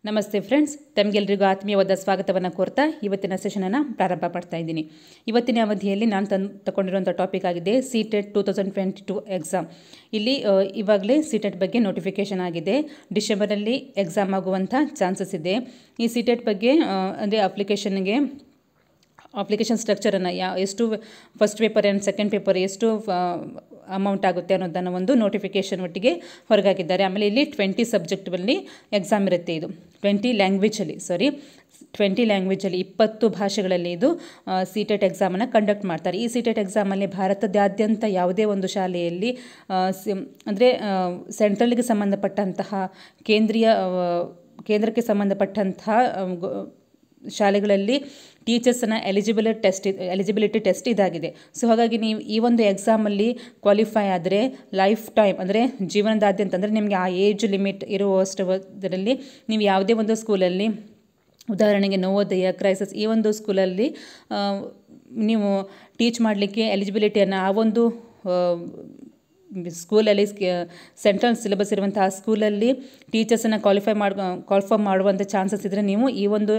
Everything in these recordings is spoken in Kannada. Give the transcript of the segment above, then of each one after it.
ನಮಸ್ತೆ ಫ್ರೆಂಡ್ಸ್, ತಮಗೆಲ್ಲರಿಗೂ ಆತ್ಮೀಯವಾದ ಸ್ವಾಗತವನ್ನು ಕೋರ್ತಾ ಇವತ್ತಿನ ಸೆಷನನ್ನು ಪ್ರಾರಂಭ ಮಾಡ್ತಾ ಇದ್ದೀನಿ. ಇವತ್ತಿನ ಅವಧಿಯಲ್ಲಿ ನಾನು ತಗೊಂಡಿರುವಂಥ ಟಾಪಿಕ್ ಆಗಿದೆ CTET 2022 ಎಕ್ಸಾಮ್. ಇಲ್ಲಿ ಇವಾಗಲೇ CTET ಬಗ್ಗೆ ನೋಟಿಫಿಕೇಷನ್ ಆಗಿದೆ. ಡಿಸೆಂಬರಲ್ಲಿ ಎಕ್ಸಾಮ್ ಆಗುವಂಥ ಚಾನ್ಸಸ್ ಇದೆ. ಈ CTET ಬಗ್ಗೆ ಅಂದರೆ ಅಪ್ಲಿಕೇಶನ್ ಸ್ಟ್ರಕ್ಚರನ್ನು ಎಷ್ಟು first paper and second paper ಎಷ್ಟು ಅಮೌಂಟ್ ಆಗುತ್ತೆ ಅನ್ನೋದನ್ನು ಒಂದು ನೋಟಿಫಿಕೇಷನ್ ಒಟ್ಟಿಗೆ ಹೊರಗಾಕಿದ್ದಾರೆ. ಆಮೇಲೆ ಇಲ್ಲಿ 20 ಸಬ್ಜೆಕ್ಟಲ್ಲಿ ಎಕ್ಸಾಮ್ ಇರುತ್ತೆ. ಇದು 20 ಲ್ಯಾಂಗ್ವೇಜಲ್ಲಿ 20 ಭಾಷೆಗಳಲ್ಲಿ ಇದು CTET ಎಕ್ಸಾಮನ್ನು ಕಂಡಕ್ಟ್ ಮಾಡ್ತಾರೆ. ಈ CTET ಎಕ್ಸಾಮಲ್ಲಿ ಭಾರತದಾದ್ಯಂತ ಯಾವುದೇ ಒಂದು ಶಾಲೆಯಲ್ಲಿ ಅಂದರೆ ಸೆಂಟ್ರಲ್ಗೆ ಸಂಬಂಧಪಟ್ಟಂತಹ ಕೇಂದ್ರಕ್ಕೆ ಸಂಬಂಧಪಟ್ಟಂತಹ ಶಾಲೆಗಳಲ್ಲಿ ಟೀಚರ್ಸ್ನ ಎಲಿಜಿಬಿಲಿಟಿ ಟೆಸ್ಟ್ ಇದಾಗಿದೆ. ಸೊ ಹಾಗಾಗಿ ನೀವು ಈ ಒಂದು ಎಕ್ಸಾಮಲ್ಲಿ ಕ್ವಾಲಿಫೈ ಆದರೆ ಲೈಫ್ ಟೈಮ್ ಅಂದರೆ ಜೀವನದಾದ್ಯಂತ ಅಂದರೆ ನಿಮಗೆ ಆ ಏಜ್ ಲಿಮಿಟ್ ಇರುವಷ್ಟರಲ್ಲಿ ನೀವು ಯಾವುದೇ ಒಂದು ಸ್ಕೂಲಲ್ಲಿ, ಉದಾಹರಣೆಗೆ ನವೋದಯ, ಕ್ರೈಸಿಸ್, ಈ ಒಂದು ಸ್ಕೂಲಲ್ಲಿ ನೀವು ಟೀಚ್ ಮಾಡಲಿಕ್ಕೆ ಎಲಿಜಿಬಿಲಿಟಿಯನ್ನು ಆ ಒಂದು ಸ್ಕೂಲಲ್ಲಿ ಸೆಂಟ್ರಲ್ ಸಿಲೆಬಸ್ ಇರುವಂತಹ ಸ್ಕೂಲಲ್ಲಿ ಟೀಚರ್ಸನ್ನು ಕ್ವಾಲಿಫೈ ಮಾಡುವಂಥ ಚಾನ್ಸಸ್ ಇದ್ದರೆ ನೀವು ಈ ಒಂದು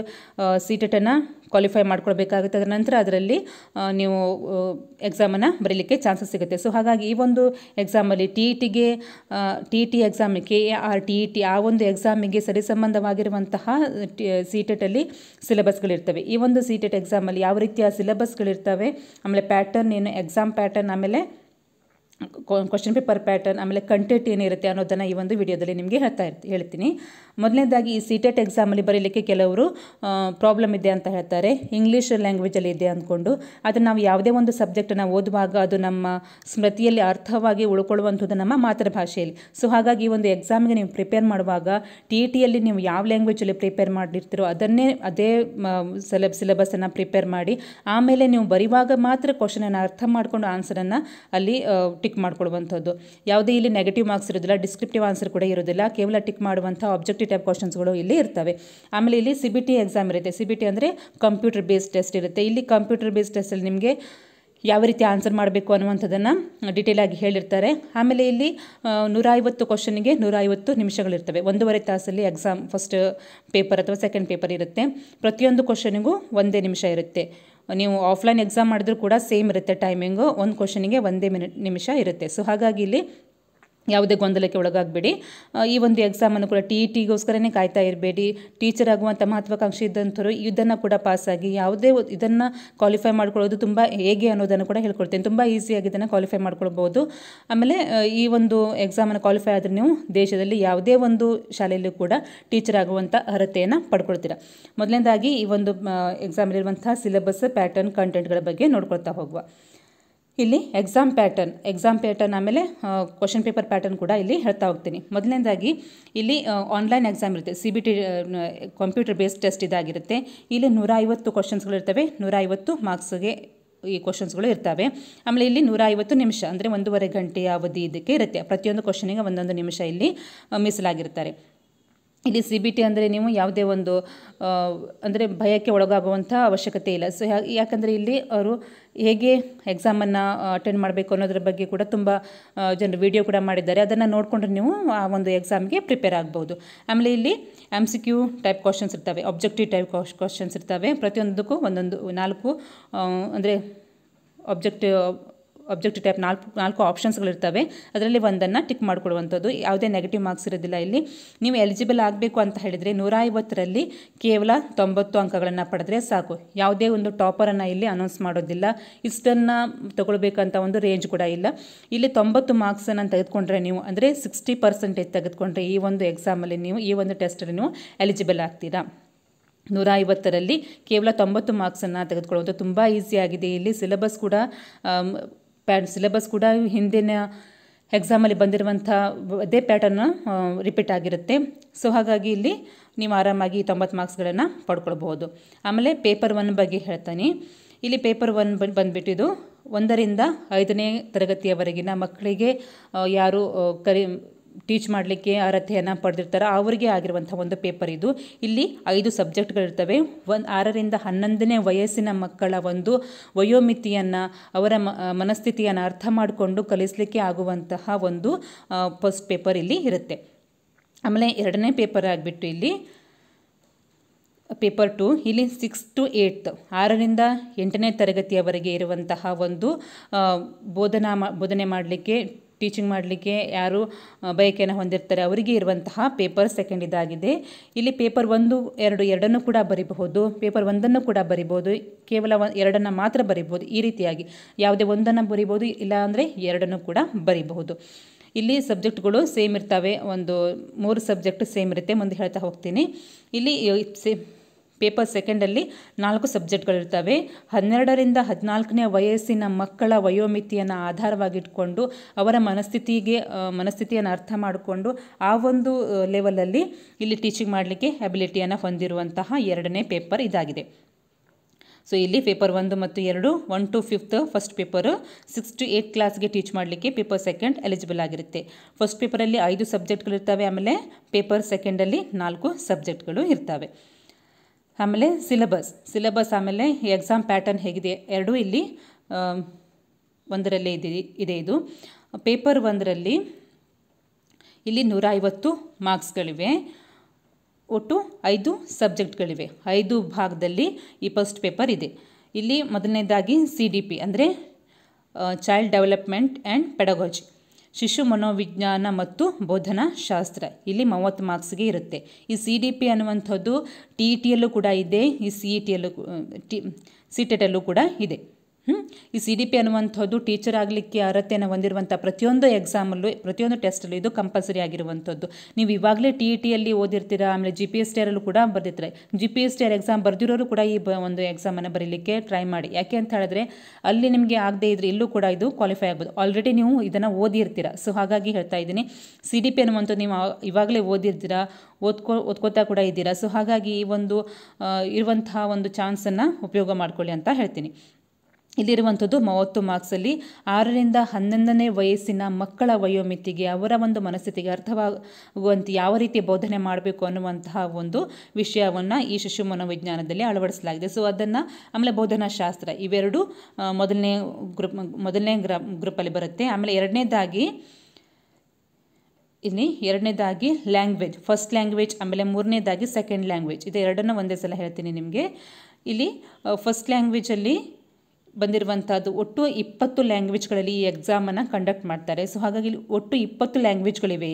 CTETನ್ನು ಕ್ವಾಲಿಫೈ ಮಾಡ್ಕೊಳ್ಬೇಕಾಗುತ್ತೆ. ಅದರ ನಂತರ ಅದರಲ್ಲಿ ನೀವು ಎಕ್ಸಾಮನ್ನು ಬರೀಲಿಕ್ಕೆ ಚಾನ್ಸಸ್ ಸಿಗುತ್ತೆ. ಸೊ ಹಾಗಾಗಿ ಈ ಒಂದು ಎಕ್ಸಾಮಲ್ಲಿ TET ಎಕ್ಸಾಮ್, KAR-TET ಆ ಒಂದು ಎಕ್ಸಾಮಿಗೆ ಸರಿಸಂಬಂಧವಾಗಿರುವಂತಹ CTETಲ್ಲಿ ಸಿಲೆಬಸ್ಗಳಿರ್ತವೆ. ಈ ಒಂದು CTET ಎಕ್ಸಾಮಲ್ಲಿ ಯಾವ ರೀತಿಯ ಸಿಲೆಬಸ್ಗಳಿರ್ತವೆ, ಆಮೇಲೆ ಪ್ಯಾಟರ್ನ್ ಏನು, ಎಕ್ಸಾಮ್ ಪ್ಯಾಟರ್ನ್, ಆಮೇಲೆ ಕ್ವಶನ್ ಪೇಪರ್ ಪ್ಯಾಟರ್ನ್, ಆಮೇಲೆ ಕಂಟೆಂಟ್ ಏನಿರುತ್ತೆ ಅನ್ನೋದನ್ನು ಈ ಒಂದು ವಿಡಿಯೋದಲ್ಲಿ ನಿಮಗೆ ಹೇಳ್ತೀನಿ. ಮೊದಲನೇದಾಗಿ ಈ CTET ಎಕ್ಸಾಮಲ್ಲಿ ಬರೀಲಿಕ್ಕೆ ಕೆಲವರು ಪ್ರಾಬ್ಲಮ್ ಇದೆ ಅಂತ ಹೇಳ್ತಾರೆ. ಇಂಗ್ಲೀಷ್ ಲ್ಯಾಂಗ್ವೇಜಲ್ಲಿ ಇದೆ ಅಂದ್ಕೊಂಡು ಅದನ್ನು ನಾವು ಯಾವುದೇ ಒಂದು ಸಬ್ಜೆಕ್ಟನ್ನು ಓದುವಾಗ ಅದು ನಮ್ಮ ಸ್ಮೃತಿಯಲ್ಲಿ ಅರ್ಥವಾಗಿ ಉಳ್ಕೊಳ್ಳುವಂಥದ್ದು ನಮ್ಮ ಮಾತೃಭಾಷೆಯಲ್ಲಿ. ಸೊ ಹಾಗಾಗಿ ಈ ಒಂದು ಎಕ್ಸಾಮಿಗೆ ನೀವು ಪ್ರಿಪೇರ್ ಮಾಡುವಾಗ TETಯಲ್ಲಿ ನೀವು ಯಾವ ಲ್ಯಾಂಗ್ವೇಜಲ್ಲಿ ಪ್ರಿಪೇರ್ ಮಾಡಿರ್ತೀರೋ ಅದೇ ಸಿಲೆಬಸನ್ನು ಪ್ರಿಪೇರ್ ಮಾಡಿ, ಆಮೇಲೆ ನೀವು ಬರೆಯುವಾಗ ಮಾತ್ರ ಕ್ವಶನನ್ನು ಅರ್ಥ ಮಾಡಿಕೊಂಡು ಆನ್ಸರನ್ನು ಅಲ್ಲಿ ಟಿಕ್ ಮಾಡ್ಕೊಳ್ಳುವಂಥದ್ದು. ಯಾವುದೇ ಇಲ್ಲಿ ನೆಗೆಟಿವ್ ಮಾರ್ಕ್ಸ್ ಇರೋದಿಲ್ಲ, ಡಿಸ್ಕ್ರಿಪ್ಟಿವ್ ಆನ್ಸರ್ ಕೂಡ ಇರೋದಿಲ್ಲ, ಕೇವಲ ಟಿಕ್ ಮಾಡುವಂಥ ಆಬ್ಜೆಕ್ಟಿವ್ ಟೈಪ್ ಕ್ವಶನ್ಸ್ಗಳು ಇಲ್ಲಿ ಇರ್ತವೆ. ಆಮೇಲೆ ಇಲ್ಲಿ CBT ಎಕ್ಸಾಮ್ ಇರುತ್ತೆ. CBT ಅಂದರೆ ಕಂಪ್ಯೂಟರ್ ಬೇಸ್ಡ್ ಟೆಸ್ಟ್ ಇರುತ್ತೆ. ಇಲ್ಲಿ ಕಂಪ್ಯೂಟರ್ ಬೇಸ್ಡ್ ಟೆಸ್ಟಲ್ಲಿ ನಿಮಗೆ ಯಾವ ರೀತಿ ಆನ್ಸರ್ ಮಾಡಬೇಕು ಅನ್ನುವಂಥದ್ದನ್ನು ಡೀಟೇಲ್ ಆಗಿ ಹೇಳಿರ್ತಾರೆ. ಆಮೇಲೆ ಇಲ್ಲಿ 150 ಕ್ವಶನ್ಗೆ 150 ನಿಮಿಷಗಳಿರ್ತವೆ. 1.5 ತಾಸಲ್ಲಿ ಎಕ್ಸಾಮ್ ಫಸ್ಟ್ ಪೇಪರ್ ಅಥವಾ ಸೆಕೆಂಡ್ ಪೇಪರ್ ಇರುತ್ತೆ. ಪ್ರತಿಯೊಂದು ಕ್ವಶನಿಗೂ 1 ನಿಮಿಷ ಇರುತ್ತೆ. ನೀವು ಆಫ್ಲೈನ್ ಎಕ್ಸಾಮ್ ಮಾಡಿದ್ರೂ ಕೂಡ ಸೇಮ್ ಇರುತ್ತೆ ಟೈಮಿಂಗು. ಒಂದು ಕ್ವಶನಿಗೆ 1 ನಿಮಿಷ ಇರುತ್ತೆ. ಸೊ ಹಾಗಾಗಿ ಇಲ್ಲಿ ಯಾವುದೇ ಗೊಂದಲಕ್ಕೆ ಒಳಗಾಗಬೇಡಿ. ಈ ಒಂದು ಎಕ್ಸಾಮನ್ನು ಕೂಡ TETಗೋಸ್ಕರನೇ ಕಾಯ್ತಾ ಇರಬೇಡಿ. ಟೀಚರ್ ಆಗುವಂಥ ಮಹತ್ವಾಕಾಂಕ್ಷೆ ಇದ್ದಂಥವ್ರು ಇದನ್ನು ಕೂಡ ಪಾಸಾಗಿ ಇದನ್ನು ಕ್ವಾಲಿಫೈ ಮಾಡ್ಕೊಳ್ಳೋದು ತುಂಬ ಹೇಗೆ ಅನ್ನೋದನ್ನು ಕೂಡ ಹೇಳ್ಕೊಡ್ತೇನೆ. ತುಂಬ ಈಸಿಯಾಗಿ ಇದನ್ನು ಕ್ವಾಲಿಫೈ ಮಾಡ್ಕೊಳ್ಬೋದು. ಆಮೇಲೆ ಈ ಒಂದು ಎಕ್ಸಾಮನ್ನು ಕ್ವಾಲಿಫೈ ಆದರೆ ನೀವು ದೇಶದಲ್ಲಿ ಯಾವುದೇ ಒಂದು ಶಾಲೆಯಲ್ಲೂ ಕೂಡ ಟೀಚರ್ ಆಗುವಂಥ ಅರ್ಹತೆಯನ್ನು ಪಡ್ಕೊಳ್ತೀರಾ. ಮೊದಲನೇದಾಗಿ ಈ ಒಂದು ಎಕ್ಸಾಮಲ್ಲಿರುವಂಥ ಸಿಲೆಬಸ್, ಪ್ಯಾಟರ್ನ್, ಕಂಟೆಂಟ್ಗಳ ಬಗ್ಗೆ ನೋಡ್ಕೊಳ್ತಾ ಹೋಗುವ. ಇಲ್ಲಿ ಎಕ್ಸಾಮ್ ಪ್ಯಾಟರ್ನ್ ಆಮೇಲೆ ಕ್ವಶನ್ ಪೇಪರ್ ಪ್ಯಾಟರ್ನ್ ಕೂಡ ಇಲ್ಲಿ ಹೇಳ್ತಾ ಹೋಗ್ತೀನಿ. ಮೊದಲನೇದಾಗಿ ಇಲ್ಲಿ ಆನ್ಲೈನ್ ಎಕ್ಸಾಮ್ ಇರುತ್ತೆ. CBT ಕಂಪ್ಯೂಟರ್ ಬೇಸ್ಡ್ ಟೆಸ್ಟ್ ಇದಾಗಿರುತ್ತೆ. ಇಲ್ಲಿ 150 ಕ್ವಶನ್ಸ್ಗಳಿರ್ತವೆ. 150 ಮಾರ್ಕ್ಸ್ಗೆ ಈ ಕ್ವಶನ್ಸ್ಗಳು ಇರ್ತವೆ. ಆಮೇಲೆ ಇಲ್ಲಿ 150 ನಿಮಿಷ ಅಂದರೆ 1.5 ಗಂಟೆಯ ಅವಧಿ ಇದಕ್ಕೆ ಇರುತ್ತೆ. ಪ್ರತಿಯೊಂದು ಕ್ವಶನಿಗೆ 1 ನಿಮಿಷ ಇಲ್ಲಿ ಮೀಸಲಾಗಿರ್ತಾರೆ. ಇಲ್ಲಿ CBT ಅಂದರೆ ನೀವು ಯಾವುದೇ ಒಂದು ಅಂದರೆ ಭಯಕ್ಕೆ ಒಳಗಾಗುವಂಥ ಅವಶ್ಯಕತೆ ಇಲ್ಲ. ಸೊ ಯಾಕಂದರೆ ಇಲ್ಲಿ ಅವರು ಹೇಗೆ ಎಕ್ಸಾಮನ್ನು ಅಟೆಂಡ್ ಮಾಡಬೇಕು ಅನ್ನೋದ್ರ ಬಗ್ಗೆ ಕೂಡ ತುಂಬ ಜನರು ವಿಡಿಯೋ ಕೂಡ ಮಾಡಿದ್ದಾರೆ. ಅದನ್ನು ನೋಡಿಕೊಂಡ್ರೆ ನೀವು ಆ ಒಂದು ಎಕ್ಸಾಮ್ಗೆ ಪ್ರಿಪೇರ್ ಆಗ್ಬೋದು. ಆಮೇಲೆ ಇಲ್ಲಿ MCQ ಟೈಪ್ ಕ್ವಶನ್ಸ್ ಇರ್ತವೆ, ಆಬ್ಜೆಕ್ಟಿವ್ ಟೈಪ್ ಕ್ವಶನ್ಸ್ ಇರ್ತವೆ. ಪ್ರತಿಯೊಂದಕ್ಕೂ 4 ಅಂದರೆ ಆಬ್ಜೆಕ್ಟಿವ್ ಟೈಪ್ 4 ಆಪ್ಷನ್ಸ್ಗಳಿರ್ತವೆ. ಅದರಲ್ಲಿ ಒಂದನ್ನು ಟಿಕ್ ಮಾಡಿಕೊಡುವಂಥದ್ದು. ಯಾವುದೇ ನೆಗೆಟಿವ್ ಮಾರ್ಕ್ಸ್ ಇರೋದಿಲ್ಲ. ಇಲ್ಲಿ ನೀವು ಎಲಿಜಿಬಲ್ ಆಗಬೇಕು ಅಂತ ಹೇಳಿದರೆ 150ರಲ್ಲಿ ಕೇವಲ 90 ಅಂಕಗಳನ್ನು ಪಡೆದ್ರೆ ಸಾಕು. ಯಾವುದೇ ಒಂದು ಟಾಪರನ್ನು ಇಲ್ಲಿ ಅನೌನ್ಸ್ ಮಾಡೋದಿಲ್ಲ. ಇಷ್ಟನ್ನು ತಗೊಳ್ಬೇಕಂತ ಒಂದು ರೇಂಜ್ ಕೂಡ ಇಲ್ಲ. ಇಲ್ಲಿ 90 ಮಾರ್ಕ್ಸನ್ನು ತೆಗೆದುಕೊಂಡ್ರೆ ನೀವು ಅಂದರೆ 60% ತೆಗೆದುಕೊಂಡ್ರೆ ಈ ಒಂದು ಎಕ್ಸಾಮಲ್ಲಿ ನೀವು ಈ ಒಂದು ಟೆಸ್ಟಲ್ಲಿ ನೀವು ಎಲಿಜಿಬಲ್ ಆಗ್ತೀರಾ. 150ರಲ್ಲಿ ಕೇವಲ 90 ಮಾರ್ಕ್ಸನ್ನು ತೆಗೆದುಕೊಳ್ಳುವುದು ತುಂಬ ಈಸಿಯಾಗಿದೆ. ಇಲ್ಲಿ ಸಿಲೆಬಸ್ ಕೂಡ ಹಿಂದಿನ ಎಕ್ಸಾಮಲ್ಲಿ ಬಂದಿರುವಂಥ ಅದೇ ಪ್ಯಾಟರ್ನ್ ರಿಪೀಟ್ ಆಗಿರುತ್ತೆ. ಸೊ ಹಾಗಾಗಿ ಇಲ್ಲಿ ನೀವು ಆರಾಮಾಗಿ 90 ಮಾರ್ಕ್ಸ್ಗಳನ್ನು ಪಡ್ಕೊಳ್ಬೋದು. ಆಮೇಲೆ ಪೇಪರ್ 1 ಬಗ್ಗೆ ಹೇಳ್ತಾನೆ. ಇಲ್ಲಿ ಪೇಪರ್ 1 ಬಂದುಬಿಟ್ಟಿದ್ದು 1ರಿಂದ 5ನೇ ತರಗತಿಯವರೆಗಿನ ಮಕ್ಕಳಿಗೆ ಯಾರು ಟೀಚ್ ಮಾಡಲಿಕ್ಕೆ ಅರ್ಹತೆಯನ್ನು ಪಡೆದಿರ್ತಾರೆ ಅವರಿಗೆ ಆಗಿರುವಂಥ ಒಂದು ಪೇಪರ್ ಇದು. ಇಲ್ಲಿ 5 ಸಬ್ಜೆಕ್ಟ್ಗಳಿರ್ತವೆ. 6ರಿಂದ 11ನೇ ವಯಸ್ಸಿನ ಮಕ್ಕಳ ಒಂದು ವಯೋಮಿತಿಯನ್ನು, ಅವರ ಮನಸ್ಥಿತಿಯನ್ನು ಅರ್ಥ ಮಾಡಿಕೊಂಡು ಕಲಿಸಲಿಕ್ಕೆ ಆಗುವಂತಹ ಒಂದು ಫಸ್ಟ್ ಪೇಪರ್ ಇಲ್ಲಿ ಇರುತ್ತೆ. ಆಮೇಲೆ 2ನೇ ಪೇಪರ್ ಆಗಿಬಿಟ್ಟು ಇಲ್ಲಿ ಪೇಪರ್ 2 ಇಲ್ಲಿ 6 to 8 6ರಿಂದ 8ನೇ ತರಗತಿಯವರೆಗೆ ಇರುವಂತಹ ಒಂದು ಬೋಧನೆ ಮಾಡಲಿಕ್ಕೆ ಟೀಚಿಂಗ್ ಮಾಡಲಿಕ್ಕೆ ಯಾರು ಬಯಕೆಯನ್ನು ಹೊಂದಿರ್ತಾರೆ ಅವರಿಗೆ ಇರುವಂತಹ ಪೇಪರ್ 2 ಇದಾಗಿದೆ. ಇಲ್ಲಿ ಪೇಪರ್ 1, 2 ಎರಡನ್ನೂ ಕೂಡ ಬರಿಬಹುದು, ಪೇಪರ್ 1 ಕೂಡ ಬರಿಬೋದು, ಕೇವಲ 2 ಮಾತ್ರ ಬರಿಬೋದು. ಈ ರೀತಿಯಾಗಿ ಯಾವುದೇ 1 ಬರಿಬೋದು, ಇಲ್ಲ ಅಂದರೆ 2 ಕೂಡ ಬರಿಬಹುದು. ಇಲ್ಲಿ ಸಬ್ಜೆಕ್ಟ್ಗಳು ಸೇಮ್ ಇರ್ತವೆ, ಒಂದು 3 ಸಬ್ಜೆಕ್ಟ್ ಸೇಮ್ ಇರುತ್ತೆ, ಮುಂದೆ ಹೇಳ್ತಾ ಹೋಗ್ತೀನಿ. ಇಲ್ಲಿ ಪೇಪರ್ 2 4 ಸಬ್ಜೆಕ್ಟ್ಗಳಿರ್ತವೆ. 12ರಿಂದ 14ನೇ ವಯಸ್ಸಿನ ಮಕ್ಕಳ ವಯೋಮಿತಿಯನ್ನು ಆಧಾರವಾಗಿಟ್ಕೊಂಡು ಅವರ ಮನಸ್ಥಿತಿಯನ್ನು ಅರ್ಥ ಮಾಡಿಕೊಂಡು ಆ ಒಂದು ಲೆವೆಲಲ್ಲಿ ಇಲ್ಲಿ ಟೀಚಿಂಗ್ ಮಾಡಲಿಕ್ಕೆ ಅಬಿಲಿಟಿಯನ್ನು ಹೊಂದಿರುವಂತಹ 2ನೇ ಪೇಪರ್ ಇದಾಗಿದೆ. ಸೊ ಇಲ್ಲಿ ಪೇಪರ್ 1 ಮತ್ತು 2 1 to 5th first paper 6 to 8 ಕ್ಲಾಸ್ಗೆ ಟೀಚ್ ಮಾಡಲಿಕ್ಕೆ ಪೇಪರ್ 2 ಎಲಿಜಿಬಲ್ ಆಗಿರುತ್ತೆ. ಫಸ್ಟ್ ಪೇಪರಲ್ಲಿ 5 ಸಬ್ಜೆಕ್ಟ್ಗಳಿರ್ತವೆ, ಆಮೇಲೆ ಪೇಪರ್ 2 4 ಸಬ್ಜೆಕ್ಟ್ಗಳು ಇರ್ತವೆ. ಆಮೇಲೆ ಸಿಲೆಬಸ್ ಆಮೇಲೆ ಎಕ್ಸಾಮ್ ಪ್ಯಾಟರ್ನ್ ಹೇಗಿದೆ ಎರಡೂ ಇಲ್ಲಿ 1ರಲ್ಲಿ ಇದೆ. ಇದು ಪೇಪರ್ 1ರಲ್ಲಿ ಇಲ್ಲಿ 150 ಮಾರ್ಕ್ಸ್ಗಳಿವೆ, ಒಟ್ಟು 5 ಸಬ್ಜೆಕ್ಟ್ಗಳಿವೆ. 5 ಭಾಗದಲ್ಲಿ ಈ ಫಸ್ಟ್ ಪೇಪರ್ ಇದೆ. ಇಲ್ಲಿ ಮೊದಲನೇದಾಗಿ CDP ಅಂದರೆ ಚೈಲ್ಡ್ ಡೆವಲಪ್ಮೆಂಟ್ ಆ್ಯಂಡ್ ಪೆಡಗಾಜಿ, ಶಿಶು ಮನೋವಿಜ್ಞಾನ ಮತ್ತು ಬೋಧನಾ ಶಾಸ್ತ್ರ. ಇಲ್ಲಿ 30 ಮಾರ್ಕ್ಸ್ಗೆ ಇರುತ್ತೆ. ಈ CDP ಅನ್ನುವಂಥದ್ದು TETಯಲ್ಲೂ ಕೂಡ ಇದೆ, ಈ CTETಯಲ್ಲೂ ಕೂಡ ಇದೆ. ಈ CDP ಅನ್ನುವಂಥದ್ದು ಟೀಚರ್ ಆಗಲಿಕ್ಕೆ ಅರ್ಹತೆಯನ್ನು ಹೊಂದಿರುವಂಥ ಪ್ರತಿಯೊಂದು ಎಕ್ಸಾಮಲ್ಲೂ ಪ್ರತಿಯೊಂದು ಟೆಸ್ಟಲ್ಲೂ ಇದು ಕಂಪಲ್ಸರಿ ಆಗಿರುವಂಥದ್ದು. ನೀವು ಇವಾಗಲೇ TETಯಲ್ಲಿ ಓದಿರ್ತೀರಾ, ಆಮೇಲೆ GPSTರಲ್ಲೂ ಕೂಡ ಬರೆದಿರ್ತಾರೆ. GPSTR ಎಕ್ಸಾಮ್ ಬರೆದಿರೋರು ಕೂಡ ಈ ಒಂದು ಎಕ್ಸಾಮನ್ನು ಬರೀಲಿಕ್ಕೆ ಟ್ರೈ ಮಾಡಿ. ಯಾಕೆ ಅಂತ ಹೇಳಿದ್ರೆ ಅಲ್ಲಿ ನಿಮಗೆ ಆಗದೇ ಇದ್ರೆ ಇಲ್ಲೂ ಕೂಡ ಇದು ಕ್ವಾಲಿಫೈ ಆಗ್ಬೋದು. ಆಲ್ರೆಡಿ ನೀವು ಇದನ್ನು ಓದಿರ್ತೀರ. ಸೊ ಹಾಗಾಗಿ ಹೇಳ್ತಾ ಇದ್ದೀನಿ, CDP ಅನ್ನುವಂಥದ್ದು ನೀವು ಇವಾಗಲೇ ಓದಿರ್ತೀರಾ, ಓದ್ಕೋತಾ ಕೂಡ ಇದ್ದೀರಾ. ಸೊ ಹಾಗಾಗಿ ಈ ಒಂದು ಇರುವಂತಹ ಒಂದು ಚಾನ್ಸನ್ನು ಉಪಯೋಗ ಮಾಡ್ಕೊಳ್ಳಿ ಅಂತ ಹೇಳ್ತೀನಿ. ಇಲ್ಲಿರುವಂಥದ್ದು 30 ಮಾರ್ಕ್ಸಲ್ಲಿ 6ರಿಂದ 11ನೇ ವಯಸ್ಸಿನ ಮಕ್ಕಳ ವಯೋಮಿತಿಗೆ ಅವರ ಒಂದು ಮನಸ್ಥಿತಿಗೆ ಅರ್ಥವಾಗುವಂತೆ ಯಾವ ರೀತಿ ಬೋಧನೆ ಮಾಡಬೇಕು ಅನ್ನುವಂತಹ ಒಂದು ವಿಷಯವನ್ನು ಈ ಶಿಶು ಮನೋವಿಜ್ಞಾನದಲ್ಲಿ ಅಳವಡಿಸಲಾಗಿದೆ. ಸೊ ಅದನ್ನು ಆಮೇಲೆ ಬೋಧನಾ ಶಾಸ್ತ್ರ ಇವೆರಡು ಮೊದಲನೇ ಗ್ರೂಪಲ್ಲಿ ಬರುತ್ತೆ. ಆಮೇಲೆ ಎರಡನೇದಾಗಿ ಲ್ಯಾಂಗ್ವೇಜ್, ಫಸ್ಟ್ ಲ್ಯಾಂಗ್ವೇಜ್, ಆಮೇಲೆ 3ನೇದಾಗಿ ಸೆಕೆಂಡ್ ಲ್ಯಾಂಗ್ವೇಜ್. ಇದು ಎರಡನ್ನು ಒಂದೇ ಸಲ ಹೇಳ್ತೀನಿ ನಿಮಗೆ. ಇಲ್ಲಿ ಫಸ್ಟ್ ಲ್ಯಾಂಗ್ವೇಜಲ್ಲಿ ಬಂದಿರುವಂಥದ್ದು ಒಟ್ಟು 20 ಲ್ಯಾಂಗ್ವೇಜ್ಗಳಲ್ಲಿ ಈ ಎಕ್ಸಾಮನ್ನು ಕಂಡಕ್ಟ್ ಮಾಡ್ತಾರೆ. ಸೊ ಹಾಗಾಗಿ ಇಲ್ಲಿ ಒಟ್ಟು 20 ಲ್ಯಾಂಗ್ವೇಜ್ಗಳಿವೆ.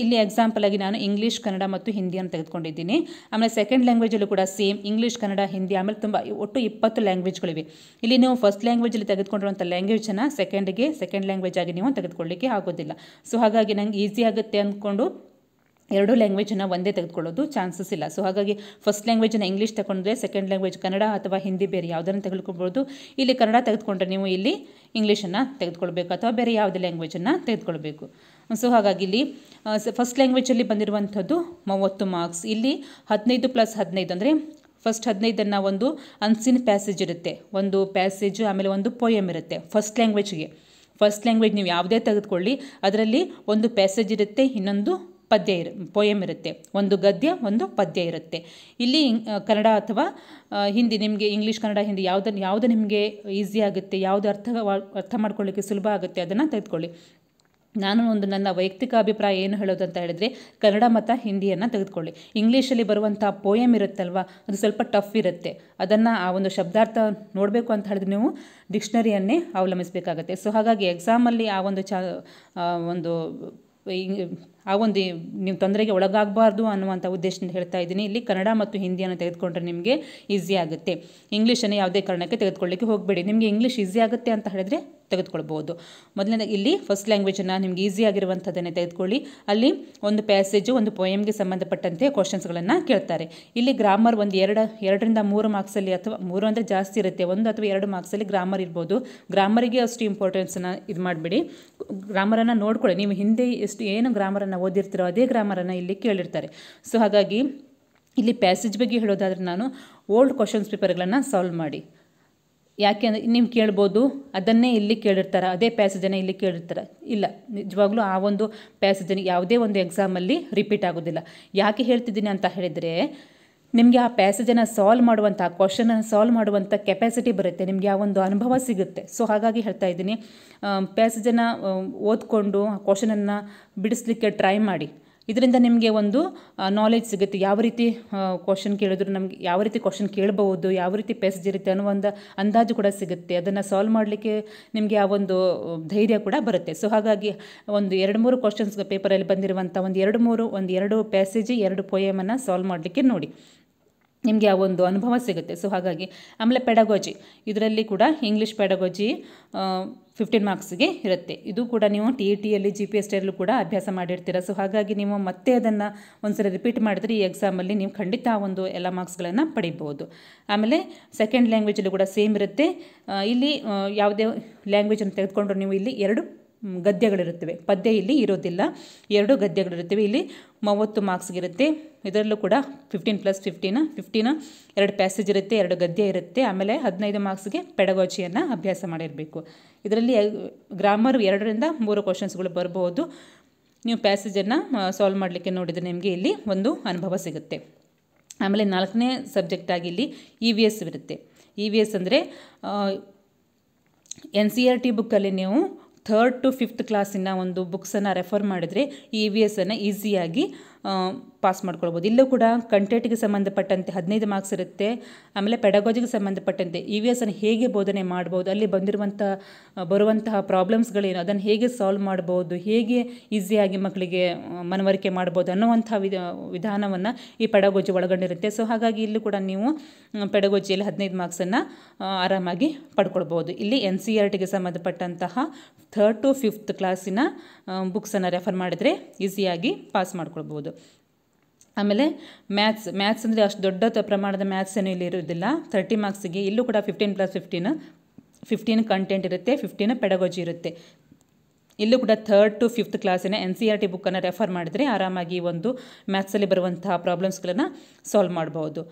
ಇಲ್ಲಿ ಎಕ್ಸಾಂಪಲ್ ಆಗಿ ನಾನು ಇಂಗ್ಲೀಷ್, ಕನ್ನಡ ಮತ್ತು ಹಿಂದಿಯನ್ನು ತೆಗೆದುಕೊಂಡಿದ್ದೀನಿ. ಆಮೇಲೆ ಸೆಕೆಂಡ್ ಲ್ಯಾಂಗ್ವೇಜಲ್ಲೂ ಕೂಡ ಸೇಮ್ ಇಂಗ್ಲೀಷ್, ಕನ್ನಡ, ಹಿಂದಿ, ಆಮೇಲೆ ಒಟ್ಟು 20 ಲ್ಯಾಂಗ್ವೇಜ್ಗಳಿವೆ. ಇಲ್ಲಿ ನೀವು ಫಸ್ಟ್ ಲ್ಯಾಂಗ್ವೇಜಲ್ಲಿ ತೆಗೆದುಕೊಂಡಿರುವಂಥ ಲ್ಯಾಂಗ್ವೇಜನ್ನು ಸೆಕೆಂಡ್ ಲ್ಯಾಂಗ್ವೇಜ್ ಆಗಿ ನೀವು ತೆಗೆದುಕೊಳ್ಳಲಿಕ್ಕೆ ಆಗೋದಿಲ್ಲ. ಸೊ ಹಾಗಾಗಿ ನಂಗೆ ಈಸಿ ಆಗುತ್ತೆ ಅಂದ್ಕೊಂಡು 2 ಲ್ಯಾಂಗ್ವೇಜನ್ನು ಒಂದೇ ತೆಗೆದುಕೊಳ್ಳೋದು ಚಾನ್ಸಸ್ ಇಲ್ಲ. ಸೊ ಹಾಗಾಗಿ ಫಸ್ಟ್ ಲ್ಯಾಂಗ್ವೇಜನ್ನು ಇಂಗ್ಲೀಷ್ ತಗೊಂಡ್ರೆ ಸೆಕೆಂಡ್ ಲ್ಯಾಂಗ್ವೇಜ್ ಕನ್ನಡ ಅಥವಾ ಹಿಂದಿ ಬೇರೆ ಯಾವುದನ್ನು ತೆಗೆದುಕೊಳ್ಬೋದು. ಇಲ್ಲಿ ಕನ್ನಡ ತೆಗೆದುಕೊಂಡ್ರೆ ನೀವು ಇಲ್ಲಿ ಇಂಗ್ಲೀಷನ್ನು ತೆಗೆದುಕೊಳ್ಬೇಕು ಅಥವಾ ಬೇರೆ ಯಾವುದೇ ಲ್ಯಾಂಗ್ವೇಜನ್ನು ತೆಗೆದುಕೊಳ್ಬೇಕು. ಸೊ ಹಾಗಾಗಿ ಇಲ್ಲಿ ಫಸ್ಟ್ ಲ್ಯಾಂಗ್ವೇಜಲ್ಲಿ ಬಂದಿರುವಂಥದ್ದು 30 ಮಾರ್ಕ್ಸ್. ಇಲ್ಲಿ 15+15 ಅಂದರೆ ಫಸ್ಟ್ 15 ಒಂದು ಅನ್ಸಿನ್ ಪ್ಯಾಸೇಜ್ ಇರುತ್ತೆ, ಒಂದು ಪ್ಯಾಸೇಜು, ಆಮೇಲೆ ಒಂದು ಪೋಯಮ್ ಇರುತ್ತೆ. ಫಸ್ಟ್ ಲ್ಯಾಂಗ್ವೇಜ್ ನೀವು ಯಾವುದೇ ತೆಗೆದುಕೊಳ್ಳಿ, ಅದರಲ್ಲಿ ಒಂದು ಪ್ಯಾಸೇಜ್ ಇರುತ್ತೆ, ಇನ್ನೊಂದು ಪೋಯಮ್ ಇರುತ್ತೆ, ಒಂದು ಗದ್ಯ, ಒಂದು ಪದ್ಯ ಇರುತ್ತೆ. ಇಲ್ಲಿ ಕನ್ನಡ ಅಥವಾ ಹಿಂದಿ ನಿಮಗೆ ಇಂಗ್ಲೀಷ್, ಕನ್ನಡ, ಹಿಂದಿ ಯಾವುದು ನಿಮಗೆ ಈಸಿ ಆಗುತ್ತೆ, ಯಾವುದು ಅರ್ಥ ಮಾಡ್ಕೊಳ್ಳಿಕ್ಕೆ ಸುಲಭ ಆಗುತ್ತೆ ಅದನ್ನು ತೆಗೆದುಕೊಳ್ಳಿ. ನಾನು ನನ್ನ ವೈಯಕ್ತಿಕ ಅಭಿಪ್ರಾಯ ಏನು ಹೇಳೋದು ಅಂತ ಹೇಳಿದರೆ ಕನ್ನಡ ಮತ್ತು ಹಿಂದಿಯನ್ನು ತೆಗೆದುಕೊಳ್ಳಿ. ಇಂಗ್ಲೀಷಲ್ಲಿ ಬರುವಂಥ ಪೋಯಮ್ ಇರುತ್ತಲ್ವ, ಅದು ಸ್ವಲ್ಪ ಟಫ್ ಇರುತ್ತೆ. ಅದನ್ನು ಆ ಒಂದು ಶಬ್ದಾರ್ಥ ನೋಡಬೇಕು ಅಂತ ಹೇಳಿದ್ರೆ ನೀವು ಡಿಕ್ಷನರಿಯನ್ನೇ ಅವಲಂಬಿಸಬೇಕಾಗತ್ತೆ. ಸೊ ಹಾಗಾಗಿ ಎಕ್ಸಾಮಲ್ಲಿ ಆ ಒಂದು ನೀವು ತೊಂದರೆಗೆ ಒಳಗಾಗಬಾರ್ದು ಅನ್ನುವಂಥ ಉದ್ದೇಶದಿಂದ ಹೇಳ್ತಾ ಇದ್ದೀನಿ. ಇಲ್ಲಿ ಕನ್ನಡ ಮತ್ತು ಹಿಂದಿಯನ್ನು ತೆಗೆದುಕೊಂಡ್ರೆ ನಿಮಗೆ ಈಸಿ ಆಗುತ್ತೆ. ಇಂಗ್ಲೀಷನ್ನು ಯಾವುದೇ ಕಾರಣಕ್ಕೆ ತೆಗೆದುಕೊಳ್ಳಿಕ್ಕೆ ಹೋಗಬೇಡಿ. ನಿಮಗೆ ಇಂಗ್ಲೀಷ್ ಈಸಿ ಆಗುತ್ತೆ ಅಂತ ಹೇಳಿದ್ರೆ ತೆಗೆದುಕೊಳ್ಬೋದು. ಮೊದಲನೇದಾಗಿ ಇಲ್ಲಿ ಫಸ್ಟ್ ಲ್ಯಾಂಗ್ವೇಜನ್ನು ನಿಮ್ಗೆ ಈಸಿ ಆಗಿರುವಂಥದ್ದನ್ನೇ ತೆಗೆದುಕೊಳ್ಳಿ. ಅಲ್ಲಿ ಒಂದು ಪ್ಯಾಸೇಜು, ಒಂದು ಪೋಯಮ್ಗೆ ಸಂಬಂಧಪಟ್ಟಂತೆ ಕ್ವಶನ್ಸ್ಗಳನ್ನು ಕೇಳ್ತಾರೆ. ಇಲ್ಲಿ ಗ್ರಾಮರ್ ಒಂದು 2ರಿಂದ 3 ಮಾರ್ಕ್ಸಲ್ಲಿ, ಅಥವಾ 3 ಅಂದರೆ ಜಾಸ್ತಿ ಇರುತ್ತೆ, 1 ಅಥವಾ 2 ಮಾರ್ಕ್ಸಲ್ಲಿ ಗ್ರಾಮರ್ ಇರ್ಬೋದು. ಗ್ರಾಮರಿಗೆ ಅಷ್ಟು ಇಂಪಾರ್ಟೆನ್ಸನ್ನು ಇದು ಮಾಡಿಬಿಡಿ. ಗ್ರಾಮರನ್ನು ನೋಡ್ಕೊಳ್ಳಿ. ನೀವು ಹಿಂದೆ ಏನು ಗ್ರಾಮರನ್ನು ಓದಿರ್ತೀರೋ ಅದೇ ಗ್ರಾಮರನ್ನು ಇಲ್ಲಿ ಕೇಳಿರ್ತಾರೆ. ಸೊ ಹಾಗಾಗಿ ಇಲ್ಲಿ ಪ್ಯಾಸೇಜ್ ಬಗ್ಗೆ ಹೇಳೋದಾದರೆ ನಾನು ಓಲ್ಡ್ ಕ್ವಶನ್ಸ್ ಪೇಪರ್ಗಳನ್ನು ಸಾಲ್ವ್ ಮಾಡಿ. ಯಾಕೆ ಅಂದರೆ ನೀವು ಕೇಳ್ಬೋದು ಅದನ್ನೇ ಇಲ್ಲಿ ಕೇಳಿರ್ತಾರೆ, ಅದೇ ಪ್ಯಾಸೇಜನ್ನು ಇಲ್ಲಿ ಕೇಳಿರ್ತಾರೆ. ಇಲ್ಲ, ನಿಜವಾಗ್ಲೂ ಆ ಒಂದು ಪ್ಯಾಸೇಜನ್ನು ಯಾವುದೇ ಒಂದು ಎಕ್ಸಾಮಲ್ಲಿ ರಿಪೀಟ್ ಆಗೋದಿಲ್ಲ. ಯಾಕೆ ಹೇಳ್ತಿದ್ದೀನಿ ಅಂತ ಹೇಳಿದರೆ ನಿಮಗೆ ಆ ಪ್ಯಾಸೇಜನ್ನು ಸಾಲ್ವ್ ಮಾಡುವಂಥ, ಕ್ವಶನನ್ನು ಸಾಲ್ವ್ ಮಾಡುವಂಥ ಕೆಪಾಸಿಟಿ ಬರುತ್ತೆ, ನಿಮಗೆ ಆ ಒಂದು ಅನುಭವ ಸಿಗುತ್ತೆ. ಸೊ ಹಾಗಾಗಿ ಹೇಳ್ತಾ ಇದ್ದೀನಿ, ಪ್ಯಾಸೇಜನ್ನು ಓದ್ಕೊಂಡು ಆ ಕ್ವಶನನ್ನು ಬಿಡಿಸ್ಲಿಕ್ಕೆ ಟ್ರೈ ಮಾಡಿ. ಇದರಿಂದ ನಿಮಗೆ ಒಂದು ನಾಲೆಜ್ ಸಿಗುತ್ತೆ. ಯಾವ ರೀತಿ ಕ್ವಶನ್ ಕೇಳಿದ್ರು ನಮಗೆ ಯಾವ ರೀತಿ ಕ್ವಶನ್ ಕೇಳಬಹುದು, ಯಾವ ರೀತಿ ಪ್ಯಾಸೇಜ್ ಇರುತ್ತೆ ಅನ್ನೋ ಒಂದು ಅಂದಾಜು ಕೂಡ ಸಿಗುತ್ತೆ. ಅದನ್ನು ಸಾಲ್ವ್ ಮಾಡಲಿಕ್ಕೆ ನಿಮಗೆ ಆ ಒಂದು ಧೈರ್ಯ ಕೂಡ ಬರುತ್ತೆ. ಸೊ ಹಾಗಾಗಿ ಒಂದು 2-3 ಕ್ವಶನ್ಸ್ ಪೇಪರಲ್ಲಿ ಬಂದಿರುವಂಥ ಒಂದು 2 ಪ್ಯಾಸೇಜ್ 2 ಪೊಯಮನ್ನು ಸಾಲ್ವ್ ಮಾಡಲಿಕ್ಕೆ ನೋಡಿ, ನಿಮಗೆ ಆ ಒಂದು ಅನುಭವ ಸಿಗುತ್ತೆ. ಸೊ ಹಾಗಾಗಿ ಆಮೇಲೆ ಪೆಡಗೋಜಿ, ಇದರಲ್ಲಿ ಕೂಡ ಇಂಗ್ಲೀಷ್ ಪೆಡಗೋಜಿ 15 ಮಾರ್ಕ್ಸ್ಗೆ ಇರುತ್ತೆ. ಇದು ಕೂಡ ನೀವು TETಯಲ್ಲಿ GPSTಯಲ್ಲೂ ಕೂಡ ಅಭ್ಯಾಸ ಮಾಡಿರ್ತೀರ. ಸೊ ಹಾಗಾಗಿ ನೀವು ಮತ್ತೆ ಅದನ್ನು ಒಂದ್ಸಲ ರಿಪೀಟ್ ಮಾಡಿದ್ರೆ ಈ ಎಕ್ಸಾಮಲ್ಲಿ ನೀವು ಖಂಡಿತ ಆ ಒಂದು ಎಲ್ಲ ಮಾರ್ಕ್ಸ್ಗಳನ್ನು ಪಡಿಬೋದು. ಆಮೇಲೆ ಸೆಕೆಂಡ್ ಲ್ಯಾಂಗ್ವೇಜಲ್ಲೂ ಕೂಡ ಸೇಮ್ ಇರುತ್ತೆ. ಇಲ್ಲಿ ಯಾವುದೇ ಲ್ಯಾಂಗ್ವೇಜನ್ನು ತೆಗೆದುಕೊಂಡ್ರು ನೀವು ಇಲ್ಲಿ 2 ಗದ್ಯಗಳಿರುತ್ತವೆ, ಪದ್ಯ ಇಲ್ಲಿ ಇರೋದಿಲ್ಲ, 2 ಗದ್ಯಗಳಿರುತ್ತವೆ. ಇಲ್ಲಿ 30 ಮಾರ್ಕ್ಸ್ಗಿರುತ್ತೆ. ಇದರಲ್ಲೂ ಕೂಡ 15+15 2 ಪ್ಯಾಸೇಜ್ ಇರುತ್ತೆ, 2 ಗದ್ಯ ಇರುತ್ತೆ. ಆಮೇಲೆ 15 ಮಾರ್ಕ್ಸ್ಗೆ ಪೆಡಗೋಜಿಯನ್ನು ಅಭ್ಯಾಸ ಮಾಡಿರಬೇಕು. ಇದರಲ್ಲಿ ಗ್ರಾಮರ್ 2-3 ಕ್ವಶನ್ಸ್ಗಳು ಬರ್ಬೋದು. ನೀವು ಪ್ಯಾಸೇಜನ್ನು ಸಾಲ್ವ್ ಮಾಡಲಿಕ್ಕೆ ನೋಡಿದರೆ ನಿಮಗೆ ಇಲ್ಲಿ ಒಂದು ಅನುಭವ ಸಿಗುತ್ತೆ. ಆಮೇಲೆ 4ನೇ ಸಬ್ಜೆಕ್ಟ್ ಆಗಿ ಇಲ್ಲಿ EVS ಇರುತ್ತೆ. EVS ಅಂದರೆ NCERT ಬುಕ್ಕಲ್ಲಿ ನೀವು 3rd to 5th ಕ್ಲಾಸಿನ ಒಂದು ಬುಕ್ಸನ್ನು ರೆಫರ್ ಮಾಡಿದರೆ EVS ಅನ್ನು ಈಸಿಯಾಗಿ ಪಾಸ್ ಮಾಡ್ಕೊಳ್ಬೋದು. ಇಲ್ಲೂ ಕೂಡ ಕಂಟೆಂಟ್ಗೆ ಸಂಬಂಧಪಟ್ಟಂತೆ 15 ಮಾರ್ಕ್ಸ್ ಇರುತ್ತೆ. ಆಮೇಲೆ ಪೆಡಗೋಜಿಗೆ ಸಂಬಂಧಪಟ್ಟಂತೆ EVS ಅನ್ನು ಹೇಗೆ ಬೋಧನೆ ಮಾಡ್ಬೋದು, ಅಲ್ಲಿ ಬರುವಂತಹ ಪ್ರಾಬ್ಲಮ್ಸ್ಗಳೇನು, ಅದನ್ನು ಹೇಗೆ ಸಾಲ್ವ್ ಮಾಡ್ಬೋದು, ಹೇಗೆ ಈಸಿಯಾಗಿ ಮಕ್ಕಳಿಗೆ ಮನವರಿಕೆ ಮಾಡ್ಬೋದು ಅನ್ನುವಂಥ ವಿಧಾನವನ್ನು ಈ ಪೆಡಗೋಜಿ ಒಳಗೊಂಡಿರುತ್ತೆ. ಸೊ ಹಾಗಾಗಿ ಇಲ್ಲೂ ಕೂಡ ನೀವು ಪೆಡಗೋಜಿಯಲ್ಲಿ 15 ಮಾರ್ಕ್ಸನ್ನು ಆರಾಮಾಗಿ ಪಡ್ಕೊಳ್ಬೋದು. ಇಲ್ಲಿ NCERTಗೆ ಸಂಬಂಧಪಟ್ಟಂತಹ 3rd to 5th ಕ್ಲಾಸಿನ ಬುಕ್ಸನ್ನು ರೆಫರ್ ಮಾಡಿದರೆ ಈಸಿಯಾಗಿ ಪಾಸ್ ಮಾಡ್ಕೊಳ್ಬೋದು. ಆಮೇಲೆ ಮ್ಯಾಥ್ಸ್ ಅಂದರೆ ಅಷ್ಟು ದೊಡ್ಡ ಪ್ರಮಾಣದ ಮ್ಯಾಥ್ಸ್ ಏನೂ ಇಲ್ಲಿ ಇರೋದಿಲ್ಲ. 30 ಮಾರ್ಕ್ಸಿಗೆ ಇಲ್ಲೂ ಕೂಡ 15+15 ಕಂಟೆಂಟ್ ಇರುತ್ತೆ, 15 ಪೆಡಗೋಜಿ ಇರುತ್ತೆ. ಇಲ್ಲೂ ಕೂಡ 3rd to 5th ಕ್ಲಾಸಿನ NCERT ಬುಕ್ಕನ್ನು ರೆಫರ್ ಮಾಡಿದರೆ ಆರಾಮಾಗಿ ಒಂದು ಮ್ಯಾಥ್ಸಲ್ಲಿ ಬರುವಂತಹ ಪ್ರಾಬ್ಲಮ್ಸ್ಗಳನ್ನು ಸಾಲ್ವ್ ಮಾಡ್ಬೋದು.